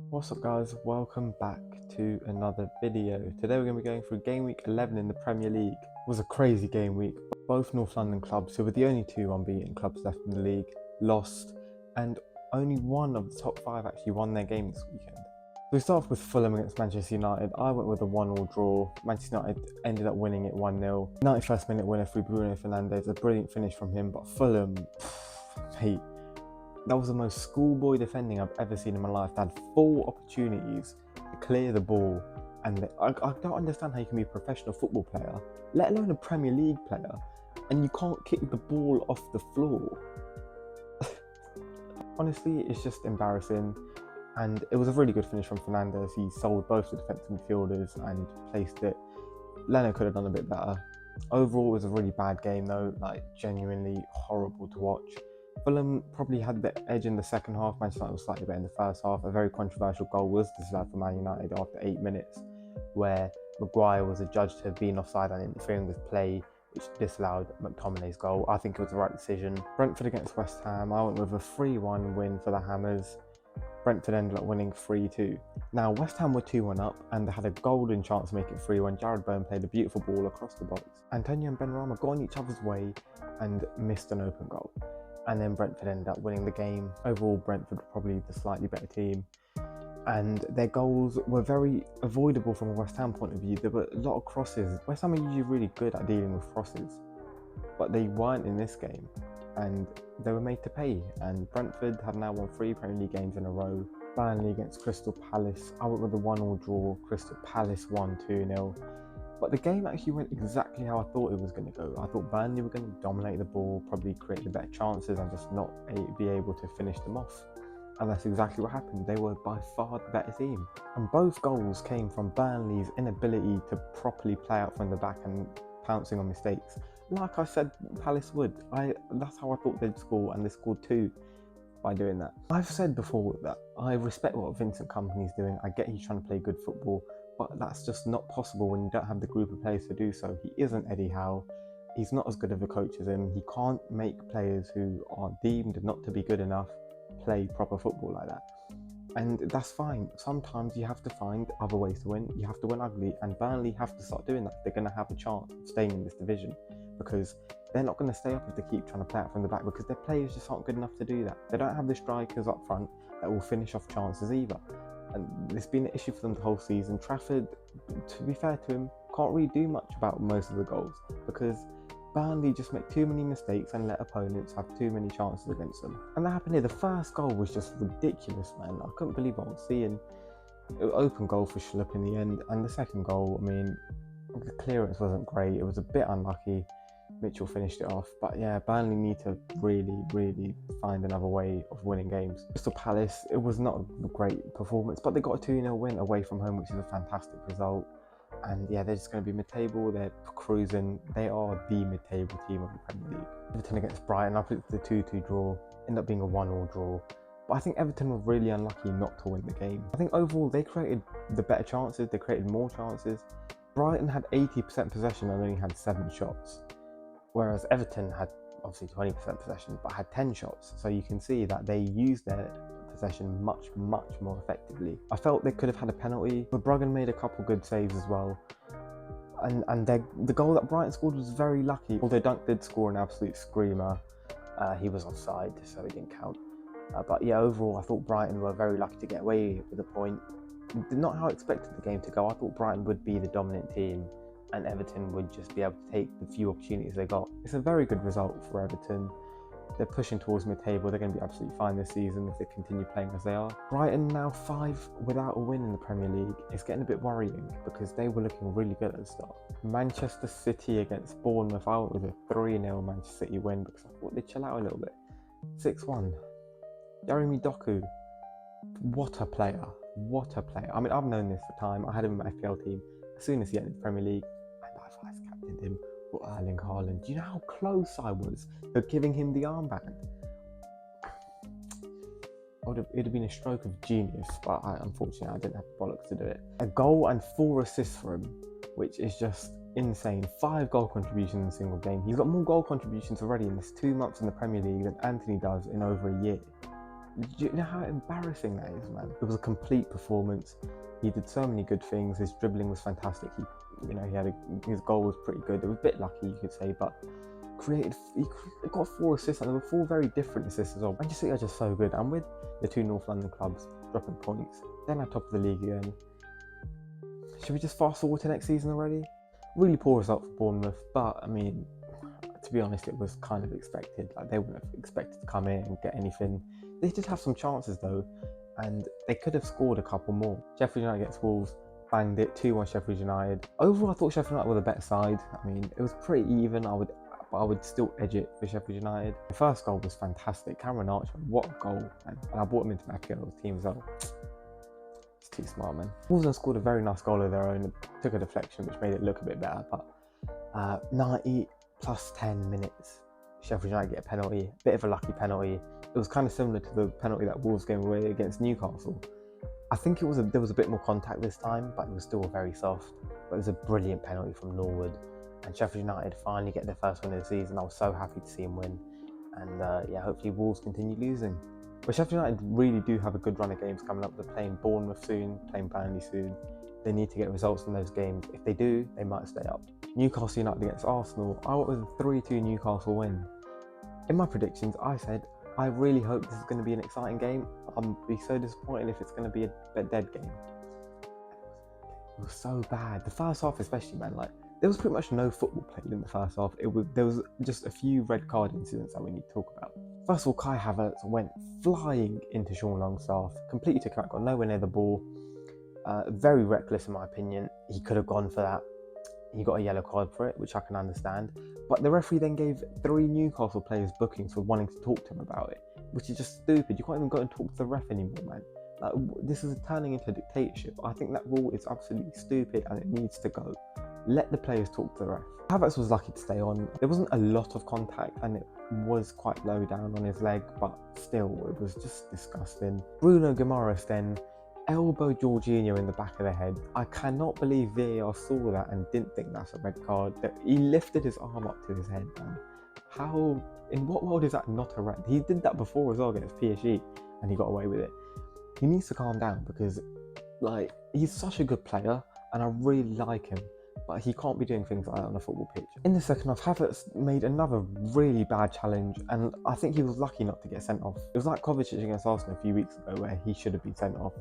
What's up guys, welcome back to another video. Today we're going to be going through game week 11 in the Premier League. It was a crazy game week. Both North London clubs, who were the only two unbeaten clubs left in the league, lost, and only one of the top five actually won their game this weekend. So we start off with Fulham against Manchester United. I went with a 1-1 draw. Manchester United ended up winning it 1-0. 91st minute winner through Bruno Fernandes, a brilliant finish from him, but Fulham, mate, that was the most schoolboy defending I've ever seen in my life. They had 4 opportunities to clear the ball, and I don't understand how you can be a professional football player, let alone a Premier League player, and you can't kick the ball off the floor. Honestly, it's just embarrassing, and it was a really good finish from Fernandes. He sold both the defensive midfielders and placed it. Leno could have done a bit better. Overall, it was a really bad game though, like genuinely horrible to watch. Fulham probably had the edge in the second half. Manchester United was slightly better in the first half. A very controversial goal was disallowed for Man United after 8 minutes, where Maguire was adjudged to have been offside and interfering with play, which disallowed McTominay's goal. I think it was the right decision. Brentford against West Ham, I went with a 3-1 win for the Hammers. Brentford ended up winning 3-2. Now, West Ham were 2-1 up and they had a golden chance to make it 3-1. Jared Bowen played a beautiful ball across the box. Antonio and Benrahma got in each other's way and missed an open goal. And then Brentford ended up winning the game. Overall, Brentford were probably the slightly better team. And their goals were very avoidable from a West Ham point of view. There were a lot of crosses. West Ham are usually really good at dealing with crosses, but they weren't in this game. And they were made to pay. And Brentford have now won 3 Premier League games in a row. Burnley against Crystal Palace. I went with a 1-1 draw. Crystal Palace won 2-0. But the game actually went exactly how I thought it was going to go. I thought Burnley were going to dominate the ball, probably create the better chances and just not be able to finish them off. And that's exactly what happened. They were by far the better team. And both goals came from Burnley's inability to properly play out from the back and pouncing on mistakes. Like I said, Palace would. That's how I thought they'd score, and they scored 2 by doing that. I've said before that I respect what Vincent Kompany's doing. I get he's trying to play good football, but that's just not possible when you don't have the group of players to do so. He isn't Eddie Howe. He's not as good of a coach as him. He can't make players who are deemed not to be good enough play proper football like that. And that's fine. Sometimes you have to find other ways to win. You have to win ugly, and Burnley have to start doing that if they're going to have a chance of staying in this division, because they're not going to stay up if they keep trying to play out from the back, because their players just aren't good enough to do that. They don't have the strikers up front that will finish off chances either. And it's been an issue for them the whole season. Trafford, to be fair to him, can't really do much about most of the goals, because Burnley just make too many mistakes and let opponents have too many chances against them. And that happened here. The first goal was just ridiculous, man. I couldn't believe what I was seeing. Open goal for Schlupp in the end. And the second goal, I mean, the clearance wasn't great. It was a bit unlucky. Mitchell finished it off. But yeah, Burnley need to really find another way of winning games. Crystal Palace, it was not a great performance, but they got a 2-0 win away from home, which is a fantastic result. And yeah, they're just going to be mid-table. They're cruising. They are the mid-table team of the Premier League. Everton against Brighton, I picked the 2-2 draw. Ended up being a 1-1 draw. But I think Everton were really unlucky not to win the game. I think overall they created the better chances. They created more chances. Brighton had 80% possession and only had 7 shots, whereas Everton had obviously 20% possession but had 10 shots. So you can see that they used their possession much more effectively. I felt they could have had a penalty, but Bruggen made a couple good saves as well. And the goal that Brighton scored was very lucky. Although Dunk did score an absolute screamer, he was offside, so he didn't count. But yeah, overall, I thought Brighton were very lucky to get away with a point. Not how I expected the game to go. I thought Brighton would be the dominant team and Everton would just be able to take the few opportunities they got. It's a very good result for Everton. They're pushing towards mid-table. They're going to be absolutely fine this season if they continue playing as they are. Brighton now 5 without a win in the Premier League. It's getting a bit worrying because they were looking really good at the start. Manchester City against Bournemouth. I went with a 3-0 Manchester City win because I thought they'd chill out a little bit. 6-1. Jeremy Doku. What a player. What a player. I mean, I've known this for time. I had him in my FPL team as soon as he entered the Premier League, and I vice captained him for Erling Haaland. Do you know how close I was to giving him the armband? It'd have been a stroke of genius, but unfortunately I didn't have the bollocks to do it. A goal and 4 assists for him, which is just insane. 5 goal contributions in a single game. He's got more goal contributions already in his 2 months in the Premier League than Anthony does in over a year. Do you know how embarrassing that is, man? It was a complete performance. He did so many good things. His dribbling was fantastic. His goal was pretty good. It was a bit lucky, you could say, but he got 4 assists, and there were 4 very different assists as well. Manchester City are just so good, and with the 2 North London clubs dropping points, they're now top of the league again. Should we just fast forward to next season already? Really poor result for Bournemouth, but I mean, to be honest, it was kind of expected. Like, they wouldn't have expected to come in and get anything. They did have some chances though, and they could have scored a couple more. Sheffield United against Wolves, banged it, 2-1 Sheffield United. Overall, I thought Sheffield United were the better side. I mean, it was pretty even. I would still edge it for Sheffield United. The first goal was fantastic. Cameron Archer, what a goal, man. And I brought him into my FPL team as well. It's too smart, man. Wolves scored a very nice goal of their own. It took a deflection, which made it look a bit better. But 90 plus 10 minutes, Sheffield United get a penalty. Bit of a lucky penalty. It was kind of similar to the penalty that Wolves gave away against Newcastle. I think there was a bit more contact this time, but it was still very soft. But it was a brilliant penalty from Norwood. And Sheffield United finally get their first win of the season. I was so happy to see him win. And hopefully Wolves continue losing. But Sheffield United really do have a good run of games coming up. They're playing Bournemouth soon, playing Burnley soon. They need to get results in those games. If they do, they might stay up. Newcastle United against Arsenal. I went with a 3-2 Newcastle win. In my predictions, I said, I really hope this is going to be an exciting game. I'll be so disappointed if it's going to be a dead game. It was so bad. The first half especially, man. Like, there was pretty much no football played in the first half. There was just a few red card incidents that we need to talk about. First of all, Kai Havertz went flying into Sean Longstaff, completely took him out, got nowhere near the ball. Very reckless in my opinion. He could have gone for that. He got a yellow card for it, which I can understand. But the referee then gave 3 Newcastle players bookings for wanting to talk to him about it, which is just stupid. You can't even go and talk to the ref anymore, man. Like, this is turning into a dictatorship. I think that rule is absolutely stupid and it needs to go. Let the players talk to the ref. Havertz was lucky to stay on. There wasn't a lot of contact and it was quite low down on his leg, but still, it was just disgusting. Bruno Guimaraes then elbowed Jorginho in the back of the head. I cannot believe VAR saw that and didn't think that's a red card. He lifted his arm up to his head, man. How, in what world is that not a red? He did that before as well against PSG and he got away with it. He needs to calm down because, like, he's such a good player and I really like him, but he can't be doing things like that on a football pitch. In the second half, Havertz made another really bad challenge and I think he was lucky not to get sent off. It was like Kovacic against Arsenal a few weeks ago where he should have been sent off.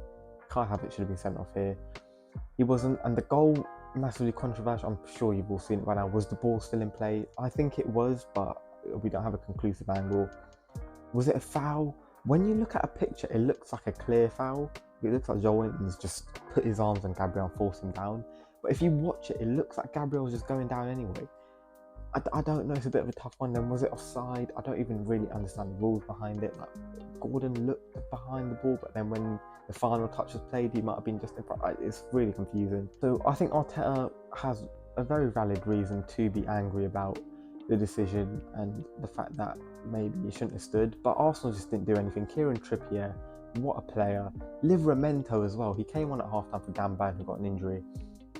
Kai Havertz should have been sent off here. He wasn't, and the goal, massively controversial, I'm sure you've all seen it by now. Was the ball still in play? I think it was, but we don't have a conclusive angle. Was it a foul? When you look at a picture, it looks like a clear foul. It looks like Joel Linton's just put his arms on Gabriel and forced him down. But if you watch it, it looks like Gabriel was just going down anyway. I don't know, it's a bit of a tough one. Then was it offside? I don't even really understand the rules behind it. Like, Gordon looked behind the ball, but then when the final touch was played, he might have been just in front. It's really confusing. So I think Arteta has a very valid reason to be angry about the decision and the fact that maybe he shouldn't have stood. But Arsenal just didn't do anything. Kieran Trippier, what a player. Livramento as well. He came on at half-time for Dan Burn, who got an injury.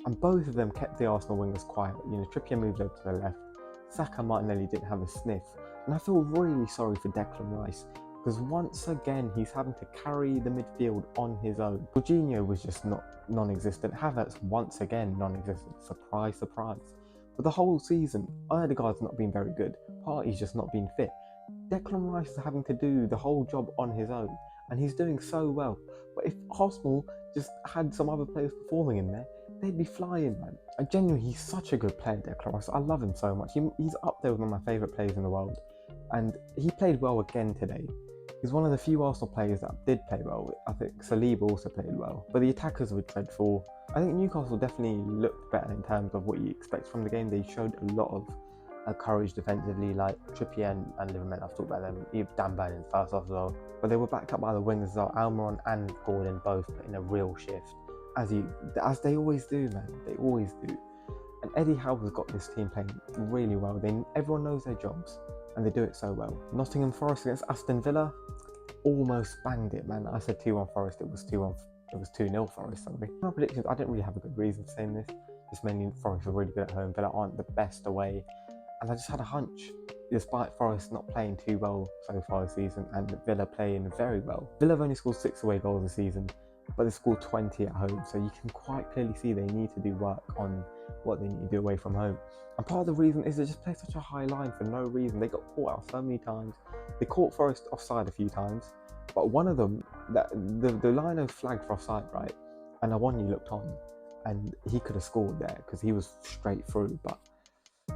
And both of them kept the Arsenal wingers quiet. You know, Trippier moved over to the left. Saka and Martinelli didn't have a sniff. And I feel really sorry for Declan Rice, because once again, he's having to carry the midfield on his own. Jorginho was just non-existent. Havertz, once again, non-existent. Surprise, surprise. For the whole season, Odegaard's not been very good. Partey's just not been fit. Declan Rice is having to do the whole job on his own, and he's doing so well. But if Arsenal just had some other players performing in there, they'd be flying, man. And genuinely, he's such a good player, Declan Rice. I love him so much. He's up there with one of my favourite players in the world. And he played well again today. He's one of the few Arsenal players that did play well. I think Saliba also played well. But the attackers were dreadful. I think Newcastle definitely looked better in terms of what you expect from the game. They showed a lot of courage defensively, like Trippier and Livramento. I've talked about them. Dan Burn in the first half as well. But they were backed up by the wingers as well. Almiron and Gordon both put in a real shift. As they always do, man. They always do. And Eddie Howe has got this team playing really well. Everyone knows their jobs, and they do it so well. Nottingham Forest against Aston Villa, almost banged it, man. I said 2-1 Forest. It was 2-1. It was 2-0 Forest. Sorry. My predictions. I didn't really have a good reason for saying this. Just mainly Forest are really good at home. Villa aren't the best away, and I just had a hunch. despite Forest not playing too well so far this season and Villa playing very well. Villa have only scored 6 away goals this season, but they scored 20 at home, so you can quite clearly see they need to do work on what they need to do away from home. And part of the reason is they just play such a high line for no reason. They got caught out so many times. They caught Forest offside a few times, but one of them, the liner flagged for offside, right? And Awoniyi looked on, and he could have scored there because he was straight through, but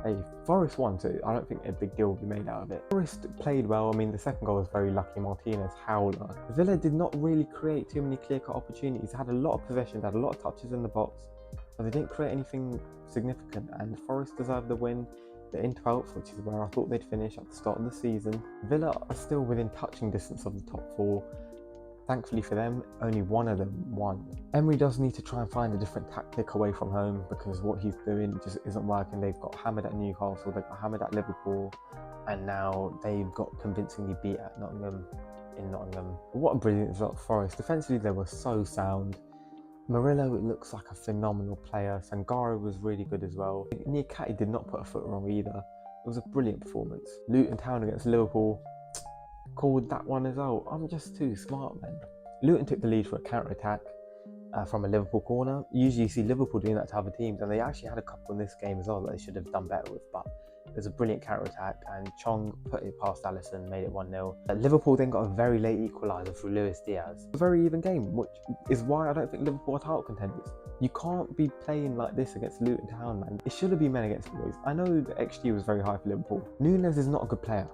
hey, Forest won, so I don't think a big deal will be made out of it. Forest played well. I mean, the second goal was very lucky. Martinez howler. Villa did not really create too many clear-cut opportunities. They had a lot of possession, they had a lot of touches in the box, but they didn't create anything significant. And Forest deserved the win. They're in 12th, which is where I thought they'd finish at the start of the season. Villa are still within touching distance of the top 4. Thankfully for them, only one of them won. Emery does need to try and find a different tactic away from home because what he's doing just isn't working. They've got hammered at Newcastle, they've got hammered at Liverpool, and now they've got convincingly beat at Nottingham in Nottingham. What a brilliant result for Forest. Defensively, they were so sound. Murillo looks like a phenomenal player. Sangaro was really good as well. Niakate did not put a foot wrong either. It was a brilliant performance. Luton Town against Liverpool, called that one as well. I'm just too smart, man. Luton took the lead for a counter-attack from a Liverpool corner. Usually you see Liverpool doing that to other teams, and they actually had a couple in this game as well that they should have done better with, but it was a brilliant counter-attack, and Chong put it past Alisson, made it 1-0. Liverpool then got a very late equaliser through Luis Diaz. A very even game, which is why I don't think Liverpool are title contenders. You can't be playing like this against Luton Town, man. It should have been men against boys. I know the XG was very high for Liverpool. Núñez is not a good player.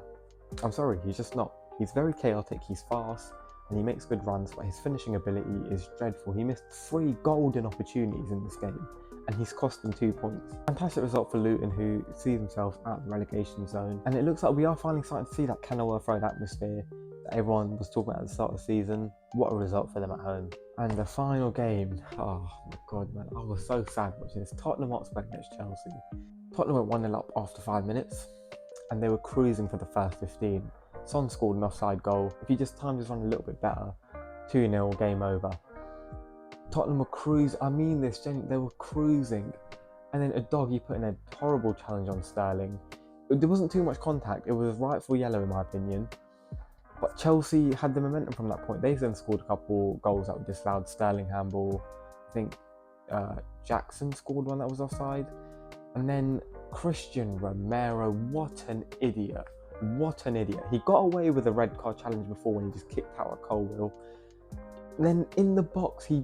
I'm sorry, he's just not. He's very chaotic, he's fast, and he makes good runs, but his finishing ability is dreadful. He missed 3 golden opportunities in this game, and he's cost them 2 points. Fantastic result for Luton, who see themselves out of the relegation zone. And it looks like we are finally starting to see that Kenilworth Road atmosphere that everyone was talking about at the start of the season. What a result for them at home. And the final game, oh my god, man, I was so sad watching this. Tottenham Hotspur against Chelsea. Tottenham went 1-0 up after 5 minutes, and they were cruising for the first 15. Son scored an offside goal. If he just timed his run a little bit better, 2-0, game over. Tottenham were cruising. I mean this, they were cruising. And then Udogie put in a horrible challenge on Sterling. There wasn't too much contact. It was rightful yellow in my opinion. But Chelsea had the momentum from that point. They then scored a couple goals that were disallowed. Sterling handball. I think Jackson scored one that was offside. And then Christian Romero, what an idiot. What an idiot. He got away with a red card challenge before when he just kicked out at Colwill. Then in the box, he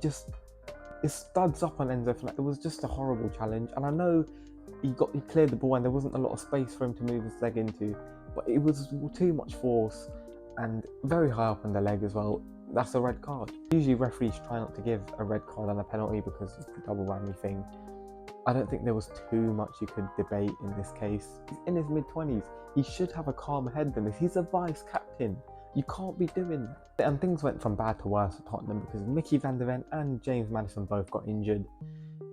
studs up on Enzo Fernandez. It was just a horrible challenge. And I know he cleared the ball and there wasn't a lot of space for him to move his leg into, but it was too much force and very high up on the leg as well. That's a red card. Usually referees try not to give a red card and a penalty because it's the double whammy thing. I don't think there was too much you could debate in this case. He's in his mid-20s. He should have a calmer head than this. He's a vice-captain. You can't be doing that. And things went from bad to worse for Tottenham because Mickey van der Ven and James Maddison both got injured.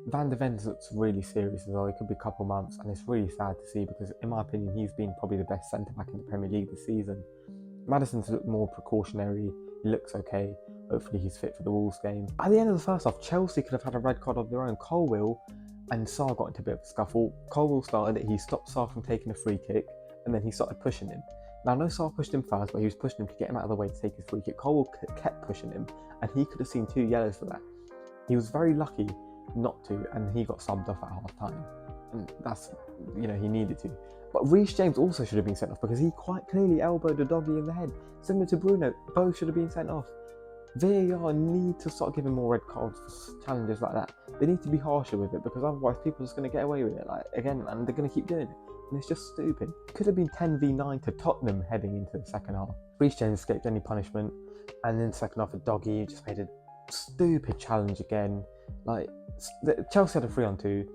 Van der Ven looks really serious as well. It could be a couple months, and it's really sad to see because, in my opinion, he's been probably the best centre-back in the Premier League this season. Maddison's looked more precautionary. He looks okay. Hopefully he's fit for the Wolves game. At the end of the first half, Chelsea could have had a red card of their own. Colwill and Sarr got into a bit of a scuffle. Colwill started it. He stopped Sarr from taking a free kick, and then he started pushing him. Now, I know Sarr pushed him first, but he was pushing him to get him out of the way to take his free kick. Colwill kept pushing him, and he could have seen 2 yellows for that. He was very lucky not to, and he got subbed off at half time. And that's, he needed to. But Reece James also should have been sent off because he quite clearly elbowed Udogie in the head. Similar to Bruno, both should have been sent off. VAR need to start giving more red cards for challenges like that. They need to be harsher with it because otherwise people are just going to get away with it again, and they're going to keep doing it. And it's just stupid. It could have been 10v9 to Tottenham heading into the second half. Reece James escaped any punishment, and then second half, Udogie just made a stupid challenge again. Chelsea had a 3-on-2.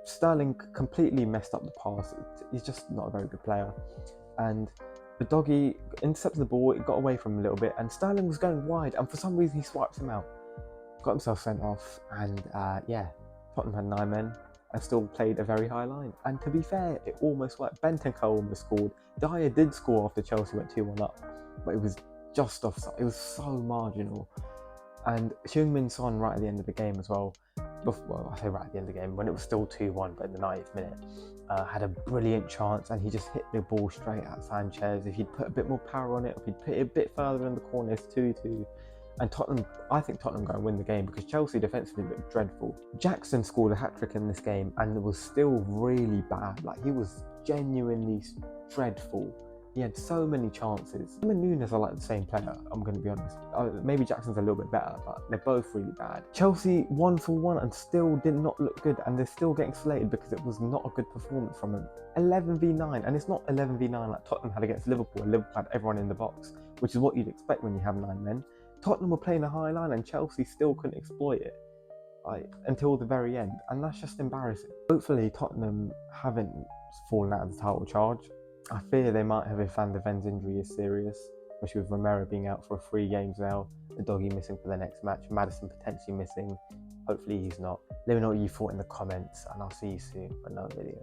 Sterling completely messed up the pass. He's just not a very good player. And Udogie intercepted the ball, it got away from him a little bit, and Sterling was going wide, and for some reason he swipes him out. Got himself sent off, and Tottenham had 9 men and still played a very high line. And to be fair, it almost worked. Bentancur almost scored. Dyer did score after Chelsea went 2-1 up, but it was just offside. It was so marginal. And Heung-min Son right at the end of the game as well. well, I say right at the end of the game, when it was still 2-1, but in the 90th minute, had a brilliant chance, and he just hit the ball straight at Sanchez. If he'd put a bit more power on it, if he'd put it a bit further in the corner, it's 2-2. And Tottenham, I think Tottenham going to win the game because Chelsea defensively looked dreadful. Jackson scored a hat-trick in this game and was still really bad. Like, he was genuinely dreadful. He had so many chances. Him and Nunes are like the same player, I'm going to be honest. Maybe Jackson's a little bit better, but they're both really bad. Chelsea 1-1 and still did not look good, and they're still getting slated because it was not a good performance from them. 11v9, and it's not 11v9 like Tottenham had against Liverpool, and Liverpool had everyone in the box, which is what you'd expect when you have 9 men. Tottenham were playing a high line and Chelsea still couldn't exploit it until the very end, and that's just embarrassing. Hopefully Tottenham haven't fallen out of the title charge. I fear they might have if Van de Ven's injury is serious, especially with Romero being out for 3 games now, the doggy missing for the next match, Maddison potentially missing. Hopefully he's not. Let me know what you thought in the comments, and I'll see you soon for another video.